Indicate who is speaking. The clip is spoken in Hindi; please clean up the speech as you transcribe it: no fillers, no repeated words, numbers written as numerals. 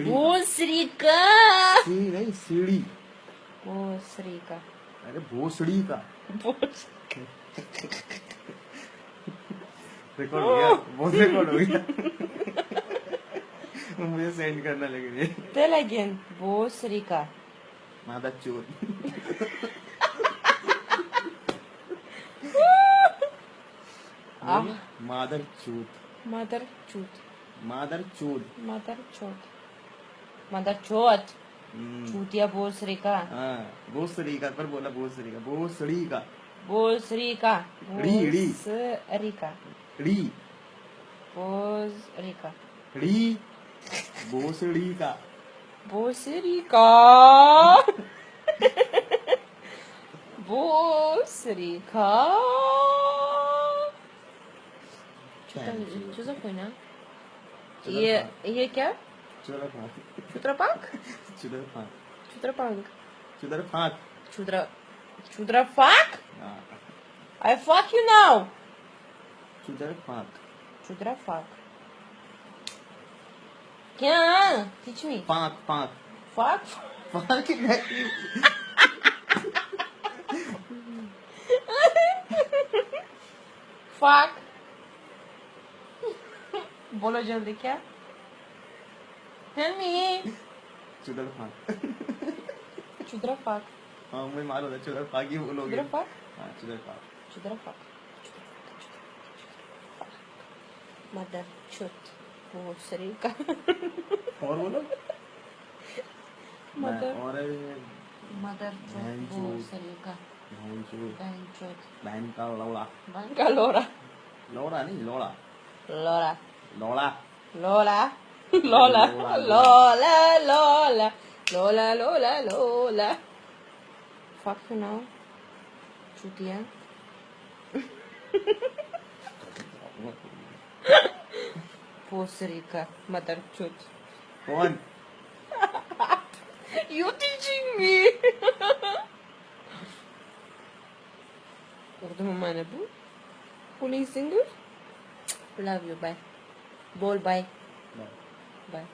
Speaker 1: भोसड़ी का।
Speaker 2: सी नहीं सीढ़ी।
Speaker 1: भोसड़ी का।
Speaker 2: अरे भोसड़ी का। रिकॉर्ड हो गया, बहुत रिकॉर्ड हो गया। मुझे सेंड करना लग रही है।
Speaker 1: Tell again. भोसड़ी का।
Speaker 2: मादा चोर। मादर चूत।
Speaker 1: मदर चूत।
Speaker 2: मादर चूत।
Speaker 1: मदर चोट। मदर चोट। चूतिया भोसड़ी का।
Speaker 2: हाँ भोसड़ी का, पर बोला भोसड़ी का, भोसड़ी का।
Speaker 1: भोसड़ी का।
Speaker 2: री री
Speaker 1: भोसड़ी का।
Speaker 2: री
Speaker 1: भोसड़ी का।
Speaker 2: री भोसड़ी का।
Speaker 1: भोसड़ी का। भोसड़ी का। चुजा कोई ना। ये क्या?
Speaker 2: चुदर फाक।
Speaker 1: चुत्रपाक?
Speaker 2: चुदर फाक।
Speaker 1: चुत्रपाक।
Speaker 2: चुदर फाक।
Speaker 1: Chudrafak?
Speaker 2: हाँ
Speaker 1: I fuck you now.
Speaker 2: चुदर फाक।
Speaker 1: Chudrafak. क्या? Teach me.
Speaker 2: फाक फाक
Speaker 1: Fuck?
Speaker 2: फाक नहीं।
Speaker 1: Fuck. बोलो जल्दी क्या? Tell me.
Speaker 2: चुदर फाक।
Speaker 1: Chudrafak.
Speaker 2: हाँ मैं मालूम है, चुदर फाक ही बोलोगे।
Speaker 1: Chudrafak?
Speaker 2: हाँ चुदर फाक।
Speaker 1: Chudrafak. Mother chut. वो शरीर का।
Speaker 2: और बोलो।
Speaker 1: Mother.
Speaker 2: और
Speaker 1: Mother chut. वो शरीर का।
Speaker 2: बहन चूत।
Speaker 1: बहन चोट।
Speaker 2: बहन का लौड़ा।
Speaker 1: बहन का लोरा।
Speaker 2: लौड़ा नहीं लोड़ा।
Speaker 1: लोरा।
Speaker 2: लौड़ा।
Speaker 1: Lola, Lola, Lola, Lola, Lola, Lola, Lola. Fuck you now. चूतिया. भोसड़ी का मदर चूत.
Speaker 2: कौन?
Speaker 1: You teaching me. उर्दू में मैंने police singer. Love you. Bye. बोल bye.
Speaker 2: Bye.
Speaker 1: Bye.